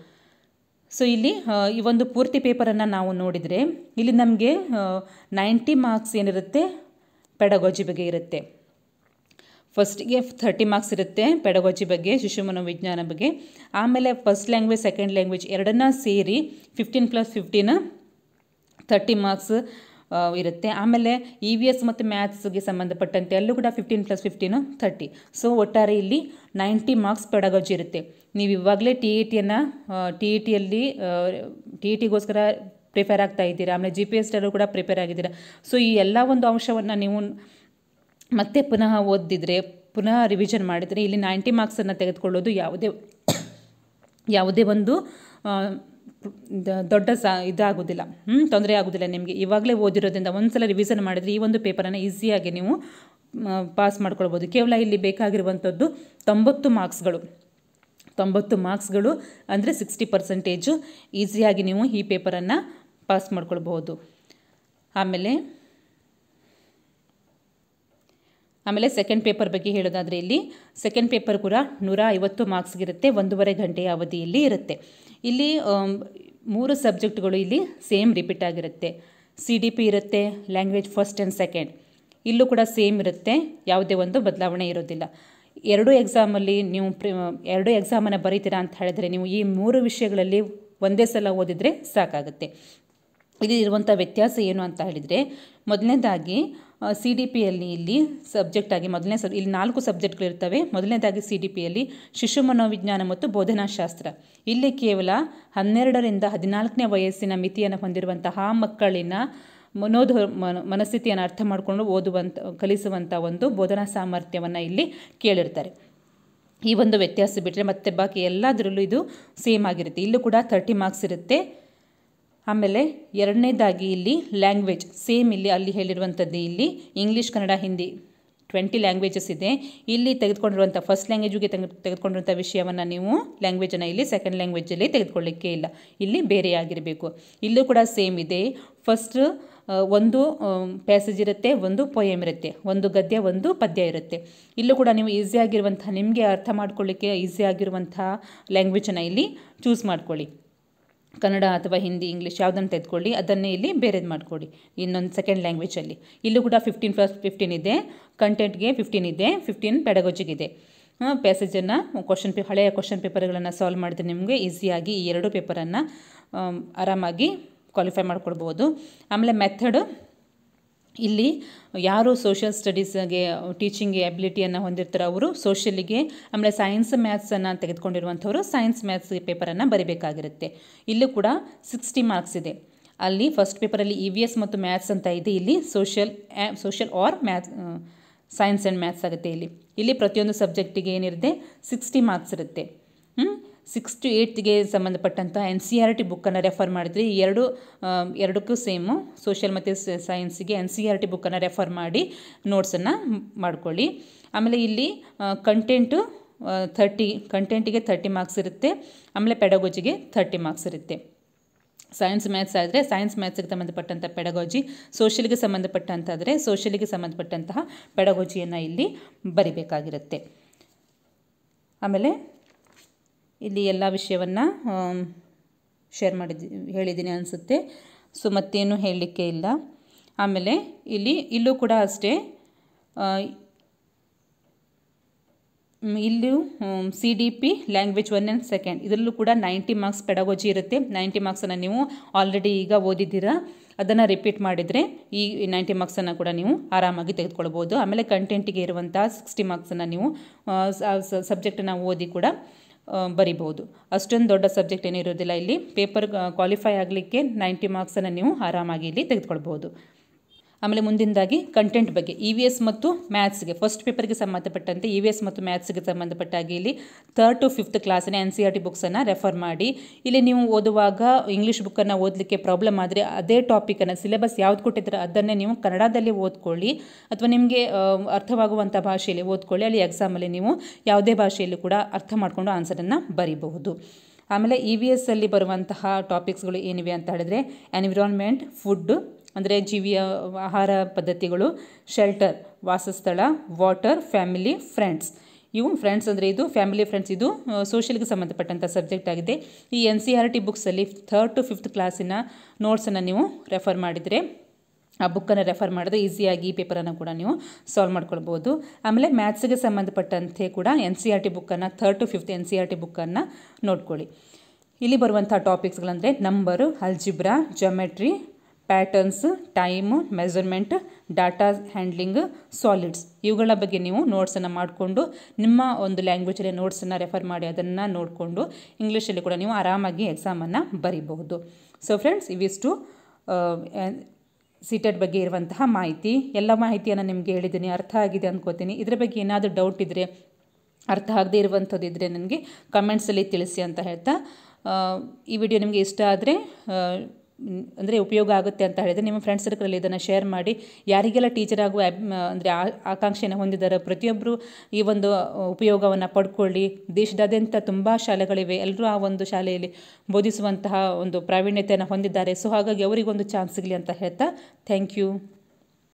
ಸೊ ಇಲ್ಲಿ ಈ ಒಂದು ಪೂರ್ತಿ ಪೇಪರನ್ನು ನಾವು ನೋಡಿದರೆ ಇಲ್ಲಿ ನಮಗೆ 90 ಮಾರ್ಕ್ಸ್ ಏನಿರುತ್ತೆ ಪೆಡಗೋಜಿ ಬಗ್ಗೆ ಇರುತ್ತೆ. ಫಸ್ಟಿಗೆ 30 ಮಾರ್ಕ್ಸ್ ಇರುತ್ತೆ ಪೆಡಗೋಜಿ ಬಗ್ಗೆ, ಶಿಶು ಮನೋವಿಜ್ಞಾನ ಬಗ್ಗೆ. ಆಮೇಲೆ ಫಸ್ಟ್ ಲ್ಯಾಂಗ್ವೇಜ್ ಸೆಕೆಂಡ್ ಲ್ಯಾಂಗ್ವೇಜ್ ಎರಡನ್ನ ಸೇರಿ 15+15 30 ಮಾರ್ಕ್ಸ್ ಇರುತ್ತೆ. ಆಮೇಲೆ EVS ಮತ್ತು ಮ್ಯಾಥ್ಸ್ಗೆ ಸಂಬಂಧಪಟ್ಟಂತೆ ಅಲ್ಲೂ ಕೂಡ 15+15 30. ಸೊ ಒಟ್ಟಾರೆ ಇಲ್ಲಿ 90 ಮಾರ್ಕ್ಸ್ ಪೆಡಗೋಜಿ ಇರುತ್ತೆ. ನೀವು ಇವಾಗಲೇ TETಗೋಸ್ಕರ ಪ್ರಿಪೇರ್ ಆಗ್ತಾ ಇದ್ದೀರಾ, ಆಮೇಲೆ GPSTಯಲ್ಲೂ ಕೂಡ ಪ್ರಿಪೇರ್ ಆಗಿದ್ದೀರಾ. ಸೊ ಈ ಎಲ್ಲ ಒಂದು ಅಂಶವನ್ನು ನೀವು ಮತ್ತೆ ಪುನಃ ಓದಿದರೆ, ಪುನಃ ರಿವಿಷನ್ ಮಾಡಿದರೆ ಇಲ್ಲಿ 90 ಮಾರ್ಕ್ಸನ್ನು ತೆಗೆದುಕೊಳ್ಳೋದು ಯಾವುದೇ ಒಂದು ದೊಡ್ಡ ಇದಾಗೋದಿಲ್ಲ, ತೊಂದರೆ ಆಗೋದಿಲ್ಲ ನಿಮಗೆ. ಇವಾಗಲೇ ಓದಿರೋದ್ರಿಂದ ಒಂದ್ಸಲ ರಿವಿಷನ್ ಮಾಡಿದರೆ ಈ ಒಂದು ಪೇಪರನ್ನು ಈಸಿಯಾಗಿ ನೀವು ಪಾಸ್ ಮಾಡ್ಕೊಳ್ಬೋದು. ಕೇವಲ ಇಲ್ಲಿ ಬೇಕಾಗಿರುವಂಥದ್ದು 90 ಮಾರ್ಕ್ಸ್ಗಳು ಅಂದರೆ 60% ಈಸಿಯಾಗಿ ನೀವು ಈ ಪೇಪರನ್ನು ಪಾಸ್ ಮಾಡ್ಕೊಳ್ಬಹುದು. ಆಮೇಲೆ ಸೆಕೆಂಡ್ ಪೇಪರ್ ಬಗ್ಗೆ ಹೇಳೋದಾದರೆ ಇಲ್ಲಿ ಸೆಕೆಂಡ್ ಪೇಪರ್ ಕೂಡ 150 ಮಾರ್ಕ್ಸ್ಗಿರುತ್ತೆ, 1.5 ಗಂಟೆಯ ಅವಧಿಯಲ್ಲಿ ಇರುತ್ತೆ. ಇಲ್ಲಿ 3 ಸಬ್ಜೆಕ್ಟ್ಗಳು ಇಲ್ಲಿ ಸೇಮ್ ರಿಪೀಟ್ ಆಗಿರುತ್ತೆ. CDP ಇರುತ್ತೆ, ಲ್ಯಾಂಗ್ವೇಜ್ ಫಸ್ಟ್ ಆ್ಯಂಡ್ ಸೆಕೆಂಡ್. ಇಲ್ಲೂ ಕೂಡ ಸೇಮ್ ಇರುತ್ತೆ, ಯಾವುದೇ ಒಂದು ಬದಲಾವಣೆ ಇರೋದಿಲ್ಲ. 2 ಎಕ್ಸಾಮಲ್ಲಿ ನೀವು 2 ಎಕ್ಸಾಮನ್ನು ಬರೀತೀರಾ ಅಂತ ಹೇಳಿದರೆ ನೀವು ಈ 3 ವಿಷಯಗಳಲ್ಲಿ ಒಂದೇ ಸಲ ಓದಿದರೆ ಸಾಕಾಗುತ್ತೆ. ಇಲ್ಲಿ ಇರುವಂಥ ವ್ಯತ್ಯಾಸ ಏನು ಅಂತ ಹೇಳಿದರೆ, ಮೊದಲನೇದಾಗಿ CDPಯಲ್ಲಿ ಇಲ್ಲಿ ಸಬ್ಜೆಕ್ಟಾಗಿ ಇಲ್ಲಿ 4 ಸಬ್ಜೆಕ್ಟ್ಗಳಿರ್ತವೆ. ಮೊದಲನೇದಾಗಿ CDPಯಲ್ಲಿ ಶಿಶು ಮನೋವಿಜ್ಞಾನ ಮತ್ತು ಬೋಧನಾಶಾಸ್ತ್ರ. ಇಲ್ಲಿ ಕೇವಲ 12ರಿಂದ 14ನೇ ವಯಸ್ಸಿನ ಮಿತಿಯನ್ನು ಹೊಂದಿರುವಂತಹ ಮಕ್ಕಳಿನ ಮನಸ್ಥಿತಿಯನ್ನು ಅರ್ಥ ಮಾಡಿಕೊಂಡು ಕಲಿಸುವಂಥ ಒಂದು ಬೋಧನಾ ಸಾಮರ್ಥ್ಯವನ್ನು ಇಲ್ಲಿ ಕೇಳಿರ್ತಾರೆ. ಈ ಒಂದು ವ್ಯತ್ಯಾಸ ಬಿಟ್ಟರೆ ಮತ್ತೆ ಬಾಕಿ ಎಲ್ಲದರಲ್ಲೂ ಇದು ಸೇಮ್ ಆಗಿರುತ್ತೆ. ಇಲ್ಲೂ ಕೂಡ 30 ಮಾರ್ಕ್ಸ್ ಇರುತ್ತೆ. ಆಮೇಲೆ ಎರಡನೇದಾಗಿ ಇಲ್ಲಿ ಲ್ಯಾಂಗ್ವೇಜ್ ಸೇಮ್ ಅಲ್ಲಿ ಹೇಳಿರುವಂಥದ್ದು ಇಲ್ಲಿ ಇಂಗ್ಲೀಷ್, ಕನ್ನಡ, ಹಿಂದಿ 20 ಲ್ಯಾಂಗ್ವೇಜಸ್ ಇದೆ. ಇಲ್ಲಿ ತೆಗೆದುಕೊಂಡಿರುವಂಥ ಫಸ್ಟ್ ಲ್ಯಾಂಗ್ವೇಜ್ಗೆ ತೆಗೆದುಕೊಂಡಿರುವಂಥ ವಿಷಯವನ್ನು ನೀವು ಲ್ಯಾಂಗ್ವೇಜನ್ನು ಇಲ್ಲಿ ಸೆಕೆಂಡ್ ಲ್ಯಾಂಗ್ವೇಜಲ್ಲಿ ತೆಗೆದುಕೊಳ್ಳಿಕ್ಕೆ ಇಲ್ಲ, ಇಲ್ಲಿ ಬೇರೆ ಆಗಿರಬೇಕು. ಇಲ್ಲೂ ಕೂಡ ಸೇಮ್ ಇದೆ. ಫಸ್ಟ್ ಒಂದು ಪ್ಯಾಸೇಜ್ ಇರುತ್ತೆ, ಒಂದು ಪೊಯಮ್ ಇರುತ್ತೆ, ಒಂದು ಗದ್ಯ, ಒಂದು ಪದ್ಯ ಇರುತ್ತೆ. ಇಲ್ಲೂ ಕೂಡ ನೀವು ಈಸಿಯಾಗಿರುವಂಥ, ನಿಮಗೆ ಅರ್ಥ ಮಾಡ್ಕೊಳ್ಳಿಕ್ಕೆ ಈಸಿಯಾಗಿರುವಂಥ ಲ್ಯಾಂಗ್ವೇಜನ್ನು ಇಲ್ಲಿ ಚೂಸ್ ಮಾಡ್ಕೊಳ್ಳಿ. ಕನ್ನಡ ಅಥವಾ ಹಿಂದಿ, ಇಂಗ್ಲೀಷ್ ಯಾವುದನ್ನು ತೆಗೆದುಕೊಳ್ಳಿ, ಅದನ್ನೇ ಇಲ್ಲಿ ಬೇರೆದು ಮಾಡಿಕೊಡಿ ಇನ್ನೊಂದು ಸೆಕೆಂಡ್ ಲ್ಯಾಂಗ್ವೇಜಲ್ಲಿ. ಇಲ್ಲೂ ಕೂಡ 15+15 ಇದೆ, ಕಂಟೆಂಟ್ಗೆ 15 ಇದೆ, 15 ಪೆಡಗೋಜಿಗಿದೆ. ಪ್ಯಾಸೇಜನ್ನು ಹಳೆಯ ಕ್ವಶನ್ ಪೇಪರ್ಗಳನ್ನು ಸಾಲ್ವ್ ಮಾಡಿದ್ರೆ ನಿಮಗೆ ಈಸಿಯಾಗಿ ಈ 2 ಪೇಪರನ್ನು ಆರಾಮಾಗಿ ಕ್ವಾಲಿಫೈ ಮಾಡ್ಕೊಳ್ಬೋದು. ಆಮೇಲೆ ಇಲ್ಲಿ ಯಾರು ಸೋಷಿಯಲ್ ಸ್ಟಡೀಸ್ಗೆ ಟೀಚಿಂಗ್ ಎಬಿಲಿಟಿಯನ್ನು ಹೊಂದಿರ್ತಾರೆ ಅವರು ಸೋಷಿಯಲಿಗೆ, ಆಮೇಲೆ ಸೈನ್ಸ್ ಮ್ಯಾಥ್ಸನ್ನು ತೆಗೆದುಕೊಂಡಿರುವಂಥವರು ಸೈನ್ಸ್ ಮ್ಯಾಥ್ಸ್ ಪೇಪರನ್ನು ಬರೀಬೇಕಾಗಿರುತ್ತೆ. ಇಲ್ಲೂ ಕೂಡ 60 ಮಾರ್ಕ್ಸ್ ಇದೆ. ಅಲ್ಲಿ ಫಸ್ಟ್ ಪೇಪರಲ್ಲಿ EVS ಮತ್ತು ಮ್ಯಾಥ್ಸ್ ಅಂತ ಇದೆ, ಇಲ್ಲಿ social or maths science and maths ಆಗುತ್ತೆ. ಇಲ್ಲಿ ಪ್ರತಿಯೊಂದು ಸಬ್ಜೆಕ್ಟಿಗೆ ಏನಿರುತ್ತೆ 60 ಮಾರ್ಕ್ಸ್ ಇರುತ್ತೆ. 6 to 8ಗೆ ಸಂಬಂಧಪಟ್ಟಂಥ NCERT ಬುಕ್ಕನ್ನು ರೆಫರ್ ಮಾಡಿದರೆ ಎರಡಕ್ಕೂ ಸೇಮು, ಸೋಷಿಯಲ್ ಮತ್ತು ಸೈನ್ಸಿಗೆ NCERT ಬುಕ್ಕನ್ನು ರೆಫರ್ ಮಾಡಿ ನೋಟ್ಸನ್ನು ಮಾಡ್ಕೊಳ್ಳಿ. ಆಮೇಲೆ ಇಲ್ಲಿ ಕಂಟೆಂಟಿಗೆ 30 ಮಾರ್ಕ್ಸ್ ಇರುತ್ತೆ. ಆಮೇಲೆ ಪೆಡಗೋಜಿಗೆ 30 ಮಾರ್ಕ್ಸ್ ಇರುತ್ತೆ. ಸೈನ್ಸ್ ಮ್ಯಾಥ್ಸ್ ಆದರೆ ಸೈನ್ಸ್ ಮ್ಯಾಥ್ಸ್ಗೆ ಸಂಬಂಧಪಟ್ಟಂಥ ಪೆಡಗೋಜಿ, ಸೋಷಿಯಲ್ಗೆ ಸಂಬಂಧಪಟ್ಟಂತಾದರೆ ಸೋಷಿಯಲ್ಗೆ ಸಂಬಂಧಪಟ್ಟಂತಹ ಪೆಡಗೋಜಿಯನ್ನು ಇಲ್ಲಿ ಬರಿಬೇಕಾಗಿರುತ್ತೆ. ಆಮೇಲೆ ಇಲ್ಲಿ ಎಲ್ಲ ವಿಷಯವನ್ನು ಹೇಳಿದ್ದೀನಿ ಅನಿಸುತ್ತೆ. ಸೊ ಮತ್ತೇನು ಹೇಳಲಿಕ್ಕೆ ಇಲ್ಲ. ಆಮೇಲೆ ಇಲ್ಲೂ ಕೂಡ ಅಷ್ಟೇ, ಇಲ್ಲೂ CDP ಲ್ಯಾಂಗ್ವೇಜ್ 1 and 2 ಇದರಲ್ಲೂ ಕೂಡ 90 ಮಾರ್ಕ್ಸ್ ಪೆಡಗೋಜಿ ಇರುತ್ತೆ. 90 ಮಾರ್ಕ್ಸನ್ನು ನೀವು ಆಲ್ರೆಡಿ ಈಗ ಓದಿದ್ದೀರಾ, ಅದನ್ನು ರಿಪೀಟ್ ಮಾಡಿದರೆ ಈ 90 ಮಾರ್ಕ್ಸನ್ನು ಕೂಡ ನೀವು ಆರಾಮಾಗಿ ತೆಗೆದುಕೊಳ್ಬೋದು. ಆಮೇಲೆ ಕಂಟೆಂಟಿಗೆ ಇರುವಂಥ 60 ಮಾರ್ಕ್ಸನ್ನು ನೀವು ಸಬ್ಜೆಕ್ಟನ್ನು ಓದಿ ಕೂಡ ಬರಿಬೋದು. ಅಷ್ಟೊಂದು ದೊಡ್ಡ ಸಬ್ಜೆಕ್ಟ್ ಏನೂ ಇರೋದಿಲ್ಲ. ಇಲ್ಲಿ ಪೇಪರ್ ಕ್ವಾಲಿಫೈ ಆಗಲಿಕ್ಕೆ 90 ಮಾರ್ಕ್ಸನ್ನು ನೀವು ಆರಾಮಾಗಿ ಇಲ್ಲಿ ತೆಗೆದುಕೊಳ್ಬೋದು. ಆಮೇಲೆ ಮುಂದಿನದಾಗಿ ಕಂಟೆಂಟ್ ಬಗ್ಗೆ EVS ಮತ್ತು ಮ್ಯಾಥ್ಸ್ಗೆ ಫಸ್ಟ್ ಪೇಪರ್ಗೆ ಸಂಬಂಧಪಟ್ಟಂತೆ EVS ಮತ್ತು ಮ್ಯಾಥ್ಸ್ಗೆ ಸಂಬಂಧಪಟ್ಟಾಗಿ ಇಲ್ಲಿ 3rd to 5th ಕ್ಲಾಸಿನ NCERT ಬುಕ್ಸನ್ನು ರೆಫರ್ ಮಾಡಿ. ಇಲ್ಲಿ ನೀವು ಓದುವಾಗ ಇಂಗ್ಲೀಷ್ ಬುಕ್ಕನ್ನು ಓದಲಿಕ್ಕೆ ಪ್ರಾಬ್ಲಮ್ ಆದರೆ ಅದೇ ಟಾಪಿಕನ್ನು ಸಿಲೆಬಸ್ ಯಾವ್ದು ಕೊಟ್ಟಿದ್ರೆ ಅದನ್ನೇ ನೀವು ಕನ್ನಡದಲ್ಲಿ ಓದ್ಕೊಳ್ಳಿ, ಅಥವಾ ನಿಮಗೆ ಅರ್ಥವಾಗುವಂಥ ಭಾಷೆಯಲ್ಲಿ ಓದ್ಕೊಳ್ಳಿ. ಅಲ್ಲಿ ಎಕ್ಸಾಮಲ್ಲಿ ನೀವು ಯಾವುದೇ ಭಾಷೆಯಲ್ಲಿ ಕೂಡ ಅರ್ಥ ಮಾಡಿಕೊಂಡು ಆನ್ಸರನ್ನು ಬರೀಬಹುದು. ಆಮೇಲೆ EVSಲ್ಲಿ ಬರುವಂತಹ ಟಾಪಿಕ್ಸ್ಗಳು ಏನಿವೆ ಅಂತ ಹೇಳಿದ್ರೆ ಎನ್ವಿರಾನ್ಮೆಂಟ್, ಫುಡ್ ಅಂದರೆ ಜೀವಿಯ ಆಹಾರ ಪದ್ಧತಿಗಳು, ಶೆಲ್ಟರ್ ವಾಸಸ್ಥಳ, ವಾಟರ್, ಫ್ಯಾಮಿಲಿ, ಫ್ರೆಂಡ್ಸ್. ಇವು ಫ್ರೆಂಡ್ಸ್ ಅಂದರೆ ಇದು ಫ್ಯಾಮಿಲಿ, ಫ್ರೆಂಡ್ಸ್ ಇದು ಸೋಷಿಯಲ್ಗೆ ಸಂಬಂಧಪಟ್ಟಂಥ ಸಬ್ಜೆಕ್ಟ್ ಆಗಿದೆ. ಈ NCERT ಬುಕ್ಸಲ್ಲಿ 3rd to 5th ಕ್ಲಾಸಿನ ನೋಟ್ಸನ್ನು ನೀವು ರೆಫರ್ ಮಾಡಿದರೆ, ಆ ಬುಕ್ಕನ್ನು ರೆಫರ್ ಮಾಡಿದ್ರೆ ಈಸಿಯಾಗಿ ಈ ಪೇಪರನ್ನು ಕೂಡ ನೀವು ಸಾಲ್ವ್ ಮಾಡ್ಕೊಳ್ಬೋದು. ಆಮೇಲೆ ಮ್ಯಾಥ್ಸ್ಗೆ ಸಂಬಂಧಪಟ್ಟಂತೆ ಕೂಡ NCERT ಬುಕ್ಕನ್ನು 3rd to 5th NCERT ಬುಕ್ಕನ್ನು ನೋಡ್ಕೊಳ್ಳಿ. ಇಲ್ಲಿ ಬರುವಂಥ ಟಾಪಿಕ್ಸ್ಗಳಂದರೆ number, algebra, geometry, patterns, time, measurement, data handling, solids ಇವುಗಳ ಬಗ್ಗೆ ನೀವು ನೋಟ್ಸನ್ನು ಮಾಡಿಕೊಂಡು ನಿಮ್ಮ ಒಂದು ಲ್ಯಾಂಗ್ವೇಜಲ್ಲಿ ನೋಟ್ಸನ್ನು ರೆಫರ್ ಮಾಡಿ ಅದನ್ನು ನೋಡಿಕೊಂಡು ಇಂಗ್ಲೀಷಲ್ಲಿ ಕೂಡ ನೀವು ಆರಾಮಾಗಿ ಎಕ್ಸಾಮನ್ನು ಬರೀಬಹುದು. ಸೊ ಫ್ರೆಂಡ್ಸ್, ಇವಿಷ್ಟು CTET ಬಗ್ಗೆ ಇರುವಂತಹ ಮಾಹಿತಿ. ಎಲ್ಲ ಮಾಹಿತಿಯನ್ನು ನಿಮಗೆ ಹೇಳಿದ್ದೀನಿ, ಅರ್ಥ ಆಗಿದೆ ಅಂದ್ಕೋತೀನಿ. ಇದರ ಬಗ್ಗೆ ಏನಾದರೂ ಡೌಟ್ ಇದ್ದರೆ, ಅರ್ಥ ಆಗದೇ ಇರುವಂಥದ್ದು ಇದ್ದರೆ ನನಗೆ ಕಮೆಂಟ್ಸಲ್ಲಿ ತಿಳಿಸಿ ಅಂತ ಹೇಳ್ತಾ, ಈ ವಿಡಿಯೋ ನಿಮಗೆ ಇಷ್ಟ ಆದರೆ ಅಂದರೆ ಉಪಯೋಗ ಆಗುತ್ತೆ ಅಂತ ಹೇಳಿದರೆ ನಿಮ್ಮ ಫ್ರೆಂಡ್ಸ್ ಸರ್ಕಲಲ್ಲಿ ಇದನ್ನು ಶೇರ್ ಮಾಡಿ. ಯಾರಿಗೆಲ್ಲ ಟೀಚರ್ ಆಗುವ ಅಂದರೆ ಆಕಾಂಕ್ಷೆಯನ್ನು ಹೊಂದಿದ್ದಾರೆ ಪ್ರತಿಯೊಬ್ಬರು ಈ ಒಂದು ಉಪಯೋಗವನ್ನು ಪಡ್ಕೊಳ್ಳಿ. ದೇಶದಾದ್ಯಂತ ತುಂಬ ಶಾಲೆಗಳಿವೆ, ಎಲ್ಲರೂ ಆ ಒಂದು ಶಾಲೆಯಲ್ಲಿ ಬೋಧಿಸುವಂತಹ ಒಂದು ಪ್ರಾವೀಣ್ಯತೆಯನ್ನು ಹೊಂದಿದ್ದಾರೆ. ಸೊ ಹಾಗಾಗಿ ಅವರಿಗೊಂದು ಚಾನ್ಸ್ ಸಿಗಲಿ ಅಂತ ಹೇಳ್ತಾ ಥ್ಯಾಂಕ್ ಯು.